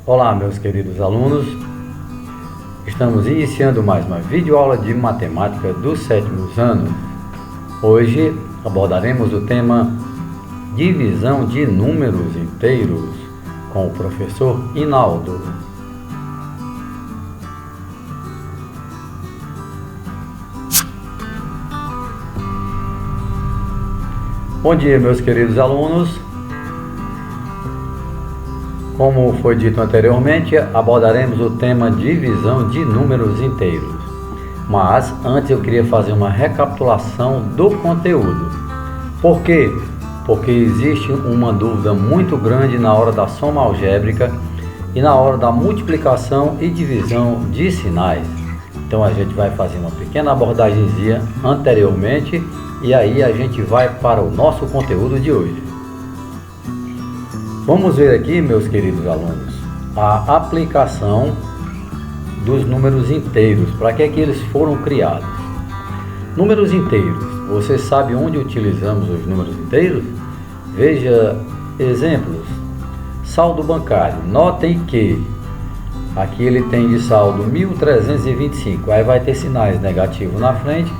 Olá, meus queridos alunos, estamos iniciando mais uma videoaula de matemática dos 7º anos. Hoje abordaremos o tema divisão de números inteiros com o professor Hinaldo. Bom dia, meus queridos alunos. Como foi dito anteriormente, abordaremos o tema divisão de números inteiros. Mas antes eu queria fazer uma recapitulação do conteúdo. Por quê? Porque existe uma dúvida muito grande na hora da soma algébrica e na hora da multiplicação e divisão de sinais. Então a gente vai fazer uma pequena abordagemzinha anteriormente e aí a gente vai para o nosso conteúdo de hoje. Vamos ver aqui, meus queridos alunos, a aplicação dos números inteiros. Para que eles foram criados? Números inteiros. Você sabe onde utilizamos os números inteiros? Veja exemplos. Saldo bancário. Notem que aqui ele tem de saldo 1.325. Aí vai ter sinais negativos na frente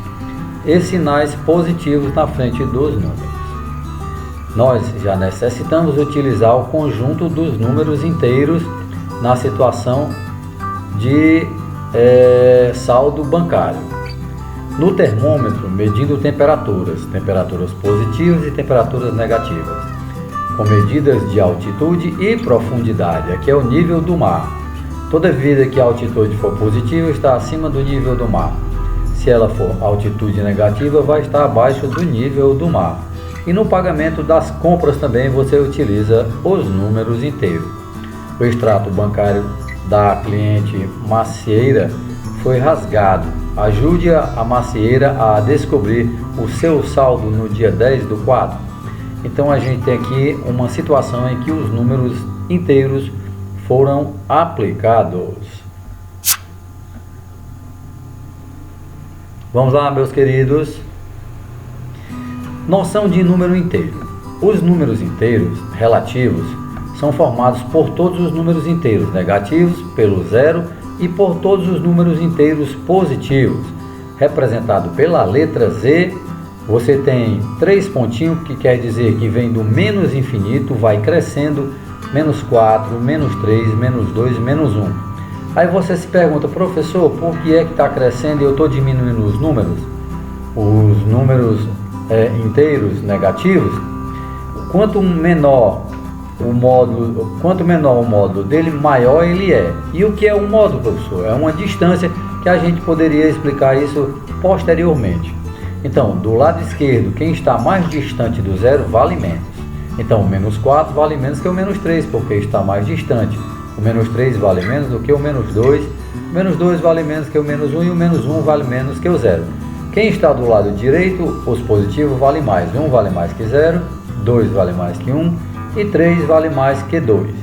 e sinais positivos na frente dos números. Nós já necessitamos utilizar o conjunto dos números inteiros na situação de saldo bancário. No termômetro, medindo temperaturas positivas e temperaturas negativas, com medidas de altitude e profundidade. Aqui é o nível do mar. Toda vida que a altitude for positiva está acima do nível do mar. Se ela for altitude negativa, vai estar abaixo do nível do mar. E no pagamento das compras também você utiliza os números inteiros. O extrato bancário da cliente Macieira foi rasgado. Ajude a Macieira a descobrir o seu saldo no dia 10/4. Então a gente tem aqui uma situação em que os números inteiros foram aplicados. Vamos lá, meus queridos. Noção de número inteiro. Os números inteiros relativos são formados por todos os números inteiros negativos, pelo zero, e por todos os números inteiros positivos. Representado pela letra Z, você tem 3 pontinhos, que quer dizer que vem do menos infinito, vai crescendo, -4, -3, -2, -1. Aí você se pergunta, professor, por que é que está crescendo e eu estou diminuindo os números? Os números inteiros negativos, quanto menor o módulo dele, maior ele é. E o que é um módulo, professor? É uma distância que a gente poderia explicar isso posteriormente. Então, do lado esquerdo, quem está mais distante do zero vale menos. Então, o -4 vale menos que o -3, porque está mais distante. O -3 vale menos do que o -2. O -2 vale menos que o -1 e o -1 vale menos que o zero. Quem está do lado direito, os positivos valem mais. 1 vale mais que 0, 2 vale mais que 1 e 3 vale mais que 2.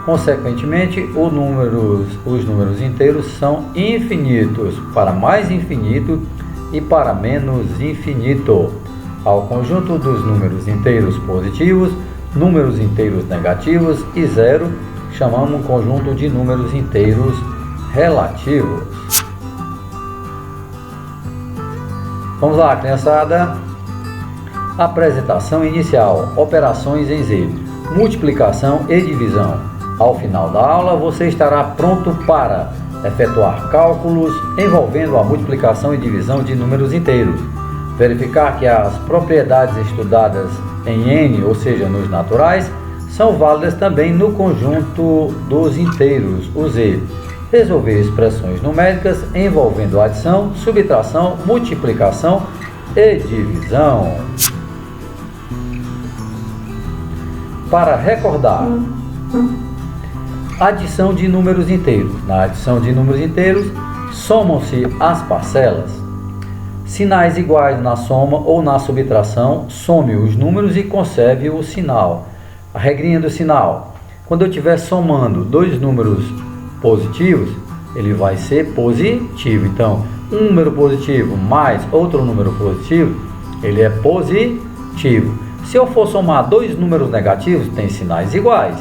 Consequentemente, os números inteiros são infinitos para mais infinito e para menos infinito. Ao conjunto dos números inteiros positivos, números inteiros negativos e zero, chamamos um conjunto de números inteiros relativos. Vamos lá, criançada. Apresentação inicial. Operações em Z. Multiplicação e divisão. Ao final da aula, você estará pronto para efetuar cálculos envolvendo a multiplicação e divisão de números inteiros. Verificar que as propriedades estudadas em N, ou seja, nos naturais, são válidas também no conjunto dos inteiros, o Z. Resolver expressões numéricas envolvendo adição, subtração, multiplicação e divisão. Para recordar, adição de números inteiros. Na adição de números inteiros, somam-se as parcelas. Sinais iguais na soma ou na subtração, some os números e conserve o sinal. A regrinha do sinal: quando eu estiver somando dois números positivos, ele vai ser positivo. Então, um número positivo mais outro número positivo, ele é positivo. Se eu for somar dois números negativos, tem sinais iguais.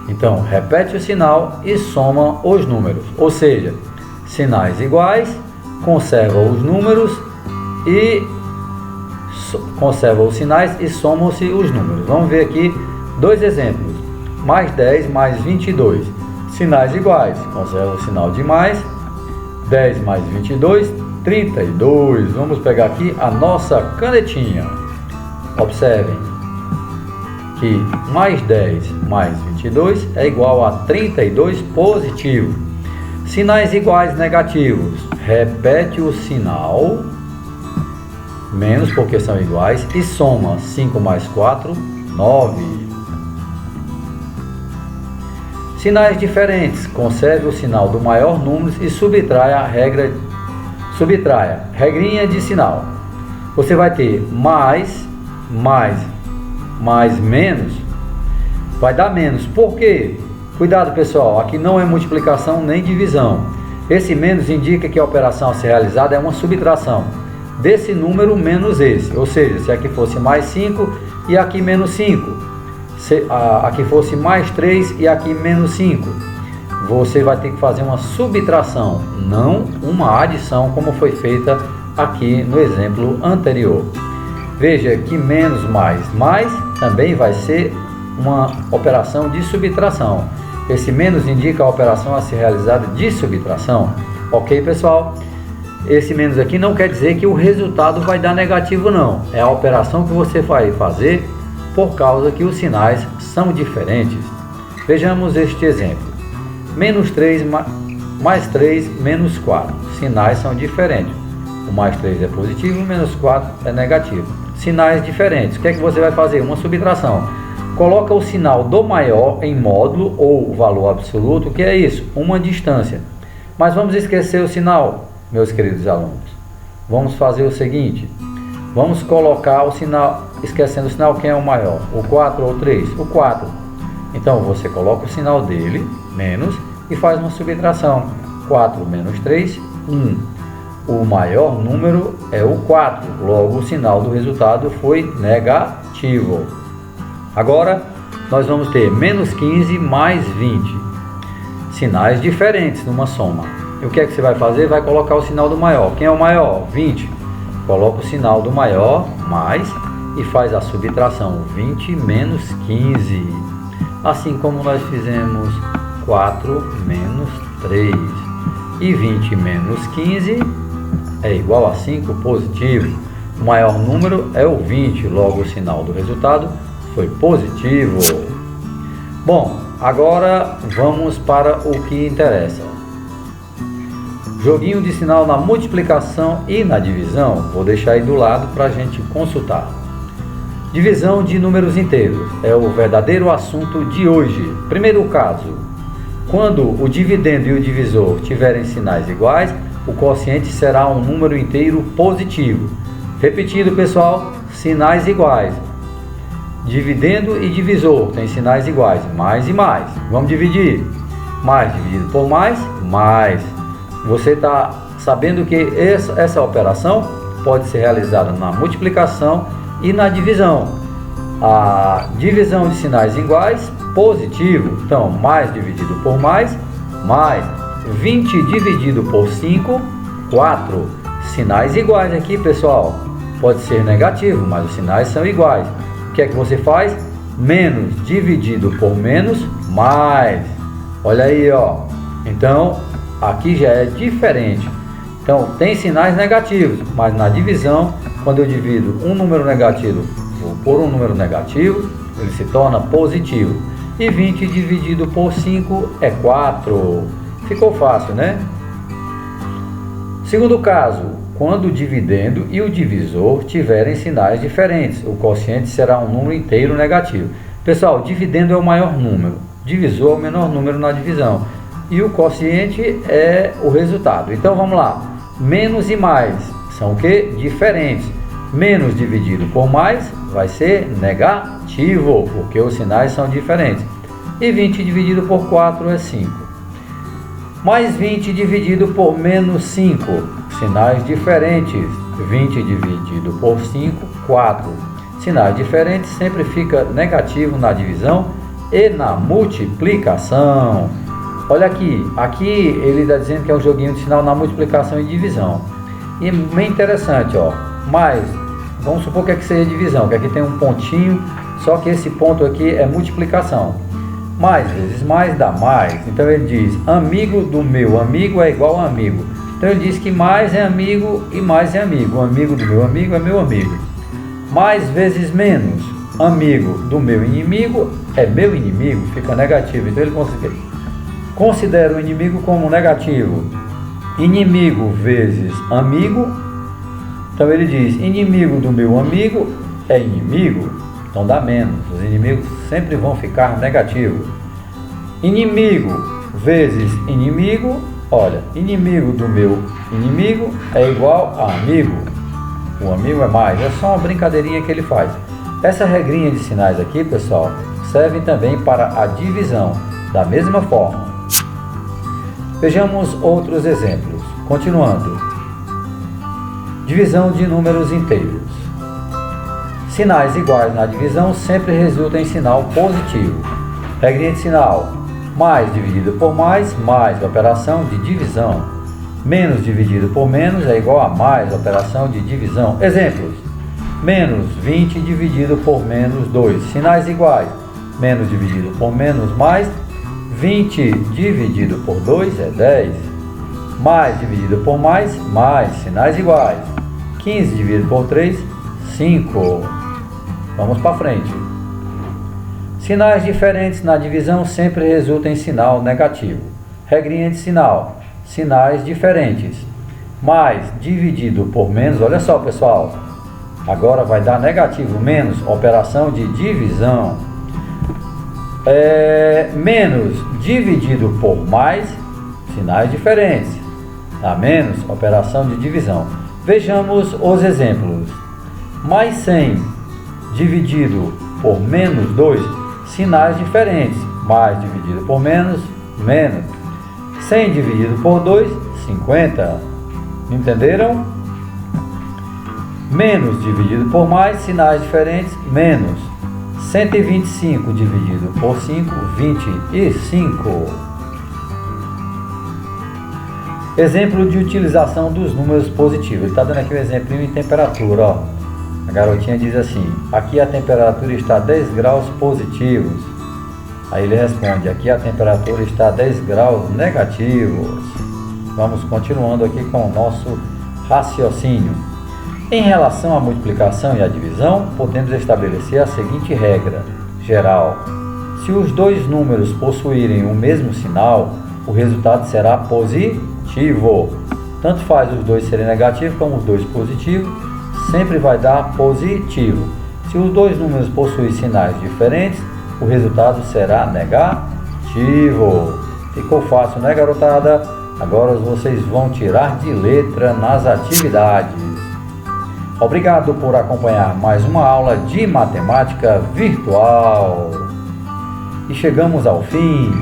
Então, repete o sinal e soma os números. Ou seja, sinais iguais, conserva os números e conserva os sinais e somam-se os números. Vamos ver aqui dois exemplos. Mais 10 mais 22. Sinais iguais, conserva o sinal de mais. 10 mais 22, 32. Vamos pegar aqui a nossa canetinha. Observem que mais 10 mais 22 é igual a 32 positivo. Sinais iguais negativos. Repete o sinal, menos porque são iguais, e soma 5 mais 4, 9. Sinais diferentes. Conserve o sinal do maior número e subtraia regrinha de sinal. Você vai ter mais menos, vai dar menos. Por quê? Cuidado, pessoal, aqui não é multiplicação nem divisão. Esse menos indica que a operação a ser realizada é uma subtração desse número menos esse. Ou seja, se aqui fosse mais 5 e aqui menos 5. Se aqui fosse mais 3 e aqui menos 5, você vai ter que fazer uma subtração, não uma adição como foi feita aqui no exemplo anterior. Veja que menos mais também vai ser uma operação de subtração. Esse menos indica a operação a ser realizada de subtração. Ok, pessoal? Esse menos aqui não quer dizer que o resultado vai dar negativo, não. É a operação que você vai fazer por causa que os sinais são diferentes. Vejamos este exemplo. Menos 3 mais 3 menos 4. Sinais são diferentes. O mais 3 é positivo, o menos 4 é negativo. Sinais diferentes. O que é que você vai fazer? Uma subtração. Coloca o sinal do maior em módulo ou valor absoluto. O que é isso? Uma distância. Mas vamos esquecer o sinal, meus queridos alunos. Vamos fazer o seguinte. Vamos colocar o sinal, esquecendo o sinal, quem é o maior? O 4 ou o 3? O 4. Então você coloca o sinal dele, menos, e faz uma subtração. 4 menos 3, 1. O maior número é o 4, logo o sinal do resultado foi negativo. Agora nós vamos ter menos 15 mais 20. Sinais diferentes numa soma. E o que é que você vai fazer? Vai colocar o sinal do maior. Quem é o maior? 20. Coloca o sinal do maior, mais, e faz a subtração, 20 menos 15. Assim como nós fizemos 4 menos 3. E 20 menos 15 é igual a 5 positivo. O maior número é o 20, logo o sinal do resultado foi positivo. Bom, agora vamos para o que interessa. Joguinho de sinal na multiplicação e na divisão. Vou deixar aí do lado para a gente consultar. Divisão de números inteiros é o verdadeiro assunto de hoje. Primeiro caso, quando o dividendo e o divisor tiverem sinais iguais, o quociente será um número inteiro positivo. Repetindo, pessoal, sinais iguais. Dividendo e divisor tem sinais iguais, mais e mais. Vamos dividir. Mais dividido por mais, mais. Você está sabendo que essa operação pode ser realizada na multiplicação e na divisão. A divisão de sinais iguais, positivo. Então, mais dividido por mais, mais. 20 dividido por 5, 4. Sinais iguais aqui, pessoal. Pode ser negativo, mas os sinais são iguais. O que é que você faz? Menos dividido por menos, mais. Olha aí, ó. Então, aqui já é diferente. Então, tem sinais negativos, mas na divisão, quando eu divido um número negativo por um número negativo, ele se torna positivo. E 20 dividido por 5 é 4. Ficou fácil, né? Segundo caso, quando o dividendo e o divisor tiverem sinais diferentes, o quociente será um número inteiro negativo. Pessoal, dividendo é o maior número, divisor é o menor número na divisão. E o quociente é o resultado. Então vamos lá. Menos e mais são o que? Diferentes. Menos dividido por mais vai ser negativo, porque os sinais são diferentes. E 20 dividido por 4 é 5. Mais 20 dividido por menos 5. Sinais diferentes. 20 dividido por 5, 4. Sinais diferentes sempre fica negativo na divisão e na multiplicação. Olha aqui ele está dizendo que é um joguinho de sinal na multiplicação e divisão. E é bem interessante, ó. Mais, vamos supor que aqui seja divisão, que aqui tem um pontinho, só que esse ponto aqui é multiplicação. Mais vezes mais dá mais. Então ele diz, amigo do meu amigo é igual a amigo. Então ele diz que mais é amigo e mais é amigo. O amigo do meu amigo é meu amigo. Mais vezes menos, amigo do meu inimigo é meu inimigo, fica negativo. Então ele considera o inimigo como negativo. Inimigo vezes amigo. Então ele diz, inimigo do meu amigo é inimigo. Então dá menos. Os inimigos sempre vão ficar negativos. Inimigo vezes inimigo. Olha, inimigo do meu inimigo é igual a amigo. O amigo é mais. É só uma brincadeirinha que ele faz. Essa regrinha de sinais aqui, pessoal, serve também para a divisão. Da mesma forma. Vejamos outros exemplos. Continuando. Divisão de números inteiros. Sinais iguais na divisão sempre resultam em sinal positivo. Regrinha de sinal. Mais dividido por mais operação de divisão. Menos dividido por menos é igual a mais operação de divisão. Exemplos. Menos 20 dividido por menos 2. Sinais iguais. Menos dividido por menos mais. 20 dividido por 2 é 10. Mais dividido por mais. Sinais iguais. 15 dividido por 3, 5. Vamos para frente. Sinais diferentes na divisão sempre resultam em sinal negativo. Regrinha de sinal. Sinais diferentes. Mais dividido por menos. Olha só, pessoal. Agora vai dar negativo. Menos, operação de divisão. Menos dividido por mais. Sinais diferentes. Dá menos, operação de divisão. Vejamos os exemplos. Mais 100 dividido por menos 2, sinais diferentes. Mais dividido por menos, menos. 100 dividido por 2, 50. Entenderam? Menos dividido por mais, sinais diferentes, menos. 125 dividido por 5, 25. Exemplo de utilização dos números positivos. Ele está dando aqui um exemplo em temperatura, ó. A garotinha diz assim, aqui a temperatura está 10 graus positivos. Aí ele responde, aqui a temperatura está 10 graus negativos. Vamos continuando aqui com o nosso raciocínio. Em relação à multiplicação e à divisão, podemos estabelecer a seguinte regra geral. Se os dois números possuírem o mesmo sinal, o resultado será positivo. Tanto faz os dois serem negativos como os dois positivos, sempre vai dar positivo. Se os dois números possuem sinais diferentes, o resultado será negativo. Ficou fácil, né, garotada? Agora vocês vão tirar de letra nas atividades. Obrigado por acompanhar mais uma aula de matemática virtual. E chegamos ao fim.